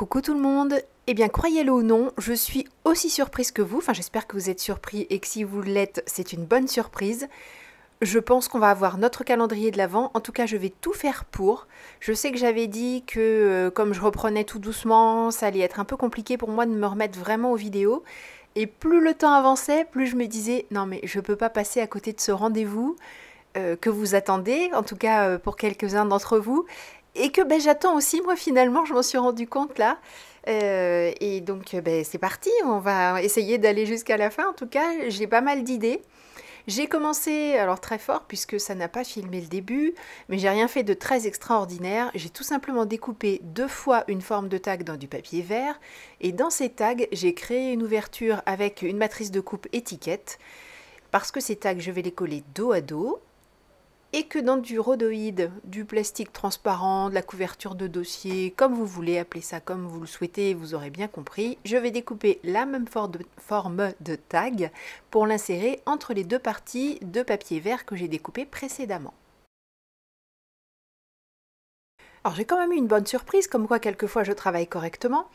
Coucou tout le monde. Eh bien, croyez-le ou non, je suis aussi surprise que vous. Enfin, j'espère que vous êtes surpris et que si vous l'êtes, c'est une bonne surprise. Je pense qu'on va avoir notre calendrier de l'Avent. En tout cas, je vais tout faire pour. Je sais que j'avais dit que comme je reprenais tout doucement, ça allait être un peu compliqué pour moi de me remettre vraiment aux vidéos. Et plus le temps avançait, plus je me disais, non mais je peux pas passer à côté de ce rendez-vous que vous attendez, en tout cas pour quelques-uns d'entre vous. Et que j'attends aussi, moi finalement, je m'en suis rendu compte là. Et donc c'est parti, on va essayer d'aller jusqu'à la fin. En tout cas, j'ai pas mal d'idées. J'ai commencé, alors très fort puisque ça n'a pas filmé le début, mais j'ai rien fait de très extraordinaire. J'ai tout simplement découpé 2 fois une forme de tag dans du papier vert. Et dans ces tags, j'ai créé une ouverture avec une matrice de coupe étiquette. Parce que ces tags, je vais les coller dos à dos. Et que dans du rhodoïde, du plastique transparent, de la couverture de dossier, comme vous voulez, appeler ça comme vous le souhaitez, vous aurez bien compris, je vais découper la même forme de tag pour l'insérer entre les deux parties de papier vert que j'ai découpé précédemment. Alors j'ai quand même eu une bonne surprise, comme quoi quelquefois je travaille correctement,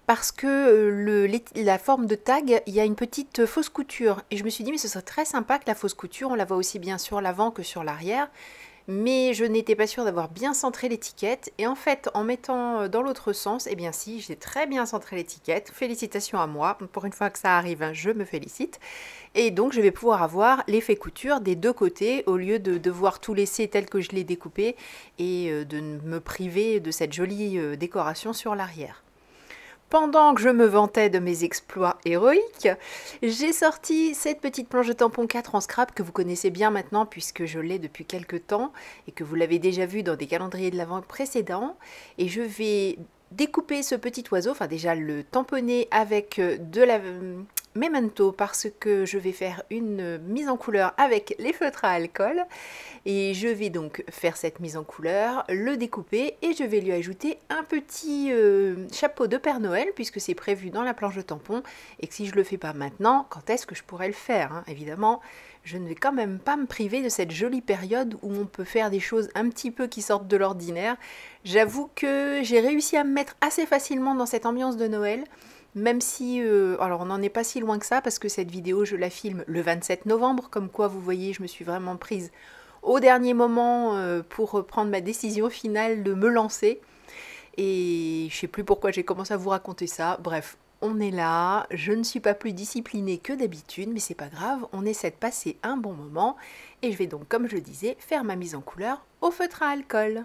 parce que la forme de tag, il y a une petite fausse couture. Et je me suis dit, mais ce serait très sympa que la fausse couture, on la voit aussi bien sur l'avant que sur l'arrière. Mais je n'étais pas sûre d'avoir bien centré l'étiquette. Et en fait, en mettant dans l'autre sens, eh bien si, j'ai très bien centré l'étiquette. Félicitations à moi. Pour une fois que ça arrive, je me félicite. Et donc, je vais pouvoir avoir l'effet couture des deux côtés au lieu de devoir tout laisser tel que je l'ai découpé et de me priver de cette jolie décoration sur l'arrière. Pendant que je me vantais de mes exploits héroïques, j'ai sorti cette petite planche de tampon 4 en scrap que vous connaissez bien maintenant puisque je l'ai depuis quelques temps et que vous l'avez déjà vu dans des calendriers de l'Avent précédents. Et je vais découper ce petit oiseau, enfin déjà le tamponner avec de la Memento parce que je vais faire une mise en couleur avec les feutres à alcool. Et je vais donc faire cette mise en couleur, le découper et je vais lui ajouter un petit chapeau de Père Noël puisque c'est prévu dans la planche de tampon et que si je ne le fais pas maintenant, quand est-ce que je pourrais le faire, Évidemment, je ne vais quand même pas me priver de cette jolie période où on peut faire des choses un petit peu qui sortent de l'ordinaire. J'avoue que j'ai réussi à me mettre assez facilement dans cette ambiance de Noël. Même si, alors on n'en est pas si loin que ça parce que cette vidéo je la filme le 27 novembre, comme quoi vous voyez je me suis vraiment prise au dernier moment pour prendre ma décision finale de me lancer. Et je ne sais plus pourquoi j'ai commencé à vous raconter ça. Bref, on est là, je ne suis pas plus disciplinée que d'habitude, mais c'est pas grave, on essaie de passer un bon moment. Et je vais donc, comme je le disais, faire ma mise en couleur au feutre à alcool.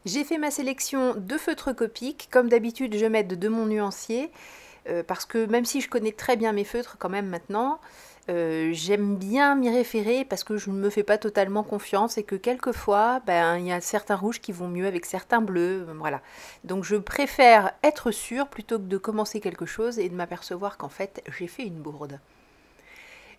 J'ai fait ma sélection de feutres Copic. Comme d'habitude, je m'aide de mon nuancier parce que même si je connais très bien mes feutres quand même maintenant, j'aime bien m'y référer parce que je ne me fais pas totalement confiance et que quelquefois, il y a certains rouges qui vont mieux avec certains bleus, voilà. Donc je préfère être sûre plutôt que de commencer quelque chose et de m'apercevoir qu'en fait, j'ai fait une bourde.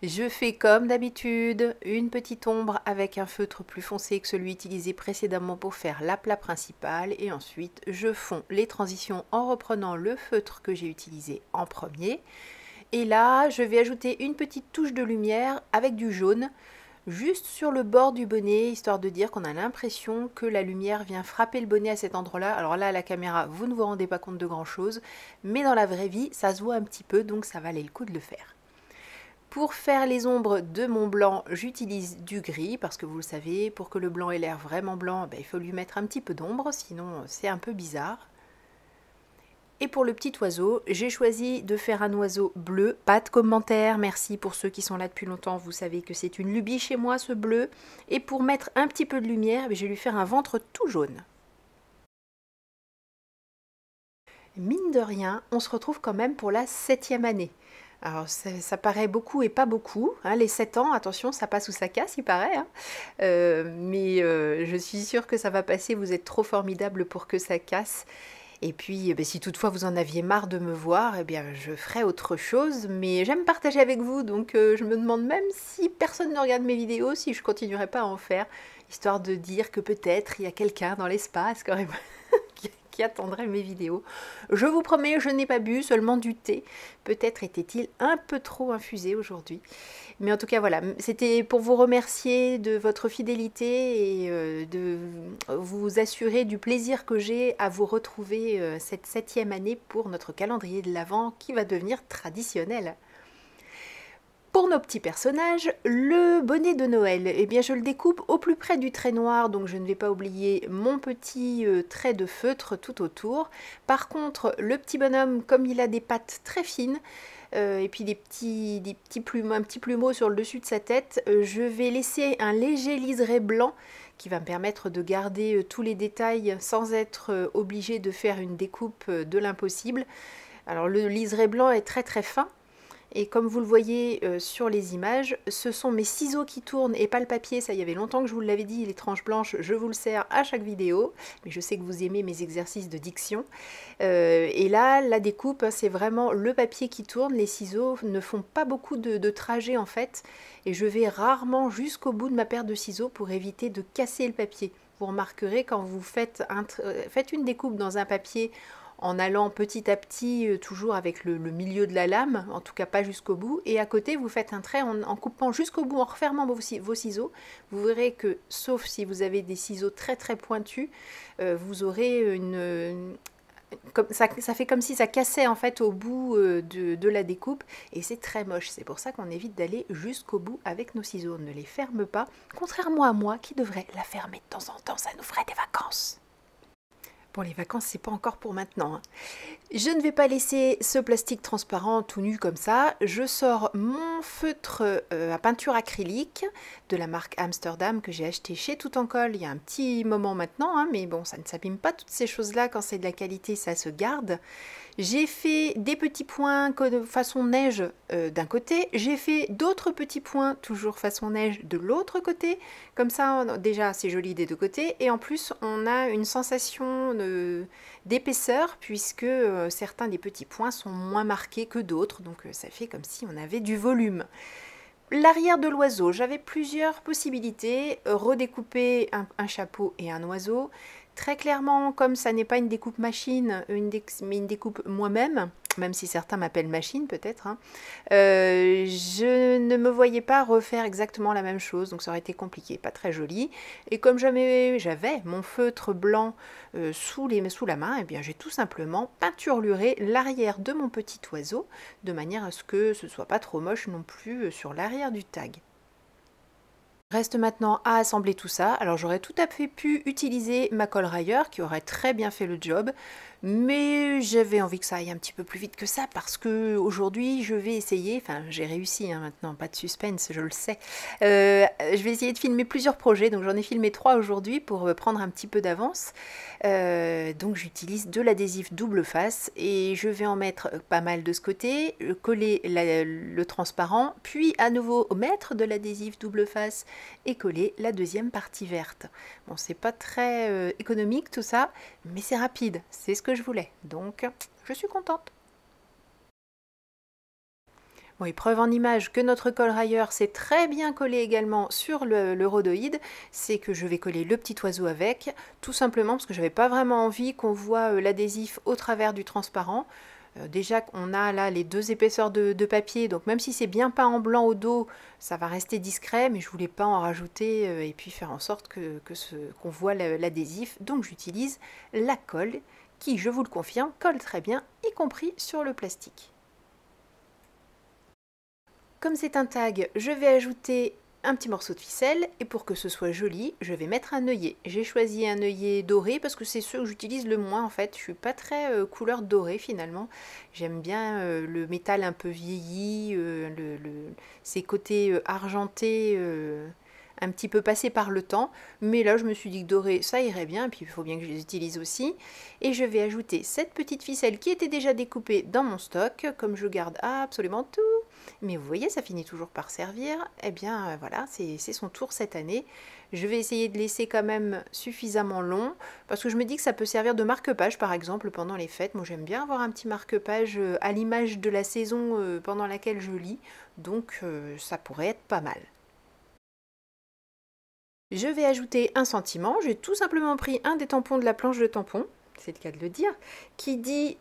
Je fais comme d'habitude une petite ombre avec un feutre plus foncé que celui utilisé précédemment pour faire l'aplat principal et ensuite je fonds les transitions en reprenant le feutre que j'ai utilisé en premier. Et là, je vais ajouter une petite touche de lumière avec du jaune juste sur le bord du bonnet, histoire de dire qu'on a l'impression que la lumière vient frapper le bonnet à cet endroit-là. Alors là, à la caméra, vous ne vous rendez pas compte de grand-chose, mais dans la vraie vie, ça se voit un petit peu, donc ça valait le coup de le faire. Pour faire les ombres de mon blanc, j'utilise du gris parce que vous le savez, pour que le blanc ait l'air vraiment blanc, il faut lui mettre un petit peu d'ombre, sinon c'est un peu bizarre. Et pour le petit oiseau, j'ai choisi de faire un oiseau bleu. Pas de commentaires, merci pour ceux qui sont là depuis longtemps, vous savez que c'est une lubie chez moi ce bleu. Et pour mettre un petit peu de lumière, je vais lui faire un ventre tout jaune. Mine de rien, on se retrouve quand même pour la 7e année. Alors ça paraît beaucoup et pas beaucoup, les 7 ans, attention, ça passe ou ça casse, il paraît. Mais je suis sûre que ça va passer, vous êtes trop formidable pour que ça casse. Et puis, si toutefois vous en aviez marre de me voir, eh bien, je ferai autre chose. Mais j'aime partager avec vous, donc je me demande même si personne ne regarde mes vidéos, si je continuerai pas à en faire, histoire de dire que peut-être il y a quelqu'un dans l'espace qui attendraient mes vidéos. Je vous promets, je n'ai pas bu, seulement du thé. Peut-être était-il un peu trop infusé aujourd'hui. Mais en tout cas, voilà, c'était pour vous remercier de votre fidélité et de vous assurer du plaisir que j'ai à vous retrouver cette 7e année pour notre calendrier de l'Avent qui va devenir traditionnel. Pour nos petits personnages, le bonnet de Noël, eh bien je le découpe au plus près du trait noir, donc je ne vais pas oublier mon petit trait de feutre tout autour. Par contre, le petit bonhomme, comme il a des pattes très fines, et puis un petit plumeau sur le dessus de sa tête, je vais laisser un léger liseré blanc qui va me permettre de garder tous les détails sans être obligé de faire une découpe de l'impossible. Alors le liseré blanc est très très fin. Et comme vous le voyez sur les images, ce sont mes ciseaux qui tournent et pas le papier. Ça, il y avait longtemps que je vous l'avais dit, les tranches blanches, je vous le sers à chaque vidéo. Mais je sais que vous aimez mes exercices de diction. Et là, la découpe, c'est vraiment le papier qui tourne. Les ciseaux ne font pas beaucoup de trajet en fait. Et je vais rarement jusqu'au bout de ma paire de ciseaux pour éviter de casser le papier. Vous remarquerez quand vous faites une découpe dans un papier en allant petit à petit, toujours avec le milieu de la lame, en tout cas pas jusqu'au bout, et à côté vous faites un trait en coupant jusqu'au bout, en refermant vos ciseaux. Vous verrez que, sauf si vous avez des ciseaux très très pointus, vous aurez ça fait comme si ça cassait en fait au bout de la découpe, et c'est très moche. C'est pour ça qu'on évite d'aller jusqu'au bout avec nos ciseaux. On ne les ferme pas, contrairement à moi qui devrais la fermer de temps en temps, ça nous ferait des vacances. Bon, les vacances, c'est pas encore pour maintenant, hein. Je ne vais pas laisser ce plastique transparent tout nu comme ça. Je sors mon feutre à peinture acrylique de la marque Amsterdam que j'ai acheté chez Tout en Colle il y a un petit moment maintenant, hein, mais bon, ça ne s'abîme pas toutes ces choses-là. Quand c'est de la qualité, ça se garde. J'ai fait des petits points façon neige d'un côté, j'ai fait d'autres petits points toujours façon neige de l'autre côté. Comme ça, déjà, c'est joli des deux côtés. Et en plus, on a une sensation d'épaisseur puisque certains des petits points sont moins marqués que d'autres. Donc ça fait comme si on avait du volume. L'arrière de l'oiseau, j'avais plusieurs possibilités. Redécouper un chapeau et un oiseau. Très clairement, comme ça n'est pas une découpe machine, mais une découpe moi-même, même si certains m'appellent machine peut-être, hein, je ne me voyais pas refaire exactement la même chose, donc ça aurait été compliqué, pas très joli. Et comme j'avais mon feutre blanc sous la main, eh bien j'ai tout simplement peinturluré l'arrière de mon petit oiseau, de manière à ce que ce soit pas trop moche non plus sur l'arrière du tag. Reste maintenant à assembler tout ça. Alors j'aurais tout à fait pu utiliser ma colle railleur qui aurait très bien fait le job, mais j'avais envie que ça aille un petit peu plus vite que ça parce que aujourd'hui je vais essayer, enfin j'ai réussi hein, maintenant, pas de suspense, je le sais. Je vais essayer de filmer plusieurs projets, donc j'en ai filmé 3 aujourd'hui pour prendre un petit peu d'avance. Donc j'utilise de l'adhésif double face et je vais en mettre pas mal de ce côté, coller le transparent, puis à nouveau mettre de l'adhésif double face et coller la deuxième partie verte. Bon, c'est pas très économique tout ça, mais c'est rapide, c'est ce que je voulais, donc je suis contente. Bon, et preuve en image que notre colle railleur s'est très bien collé également sur le rhodoïde, c'est que je vais coller le petit oiseau avec, tout simplement parce que j'avais pas vraiment envie qu'on voit l'adhésif au travers du transparent. Déjà qu'on a là les 2 épaisseurs de papier, donc même si c'est bien peint en blanc au dos, ça va rester discret, mais je voulais pas en rajouter et puis faire en sorte qu'on voit l'adhésif. Donc j'utilise la colle qui, je vous le confirme, colle très bien, y compris sur le plastique. Comme c'est un tag, je vais ajouter un petit morceau de ficelle et pour que ce soit joli, je vais mettre un œillet. J'ai choisi un œillet doré parce que c'est ce que j'utilise le moins en fait. Je suis pas très couleur dorée finalement. J'aime bien le métal un peu vieilli, ces côtés argentés un petit peu passés par le temps. Mais là, je me suis dit que doré, ça irait bien. Et puis, il faut bien que je les utilise aussi. Et je vais ajouter cette petite ficelle qui était déjà découpée dans mon stock. Comme je garde absolument tout. Mais vous voyez, ça finit toujours par servir. Eh bien, voilà, c'est son tour cette année. Je vais essayer de laisser quand même suffisamment long. Parce que je me dis que ça peut servir de marque-page, par exemple, pendant les fêtes. Moi, j'aime bien avoir un petit marque-page à l'image de la saison pendant laquelle je lis. Donc, ça pourrait être pas mal. Je vais ajouter un sentiment, j'ai tout simplement pris un des tampons de la planche de tampons c'est le cas de le dire, qui dit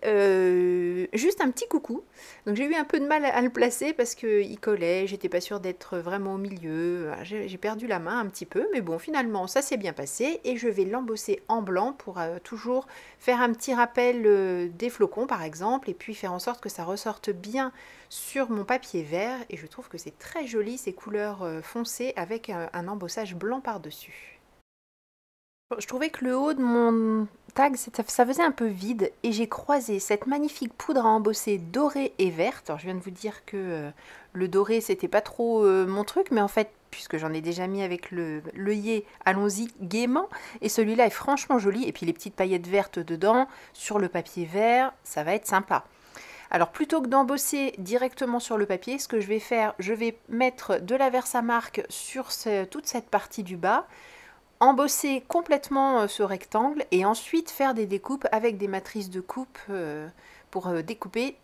juste un petit coucou. Donc j'ai eu un peu de mal à le placer parce qu'il collait, j'étais pas sûre d'être vraiment au milieu, j'ai perdu la main un petit peu, mais bon finalement ça s'est bien passé et je vais l'embosser en blanc pour toujours faire un petit rappel des flocons par exemple et puis faire en sorte que ça ressorte bien sur mon papier vert et je trouve que c'est très joli ces couleurs foncées avec un embossage blanc par-dessus. Je trouvais que le haut de mon tag, ça faisait un peu vide et j'ai croisé cette magnifique poudre à embosser dorée et verte. Alors je viens de vous dire que le doré c'était pas trop mon truc, mais en fait, puisque j'en ai déjà mis avec l'œillet, allons-y gaiement. Et celui-là est franchement joli. Et puis les petites paillettes vertes dedans, sur le papier vert, ça va être sympa. Alors plutôt que d'embosser directement sur le papier, ce que je vais faire, je vais mettre de la Versamark sur toute cette partie du bas, embosser complètement ce rectangle et ensuite faire des découpes avec des matrices de coupe pour découper.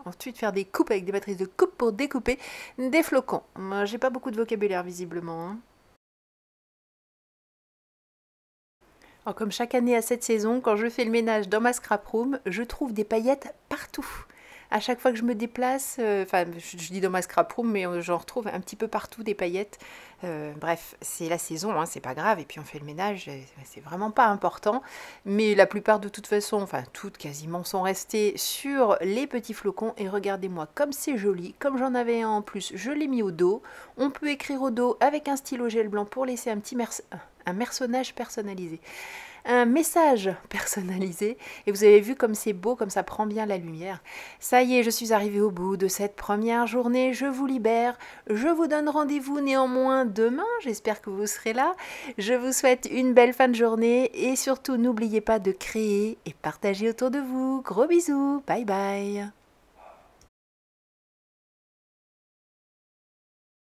Ensuite faire des coupes avec des matrices de coupe pour découper des flocons. J'ai pas beaucoup de vocabulaire visiblement. Hein. Alors, comme chaque année à cette saison, quand je fais le ménage dans ma scrap room, je trouve des paillettes partout. À chaque fois que je me déplace, enfin je dis dans ma scrap room, mais j'en retrouve un petit peu partout des paillettes. Bref, c'est la saison, hein, c'est pas grave, et puis on fait le ménage, c'est vraiment pas important. Mais la plupart de toute façon, enfin toutes quasiment, sont restées sur les petits flocons. Et regardez-moi comme c'est joli, comme j'en avais un en plus, je l'ai mis au dos. On peut écrire au dos avec un stylo gel blanc pour laisser un merçonnage personnalisé. Un message personnalisé et vous avez vu comme c'est beau, comme ça prend bien la lumière. Ça y est, je suis arrivée au bout de cette première journée, je vous libère, je vous donne rendez-vous néanmoins demain, j'espère que vous serez là. Je vous souhaite une belle fin de journée et surtout n'oubliez pas de créer et partager autour de vous. Gros bisous, bye bye.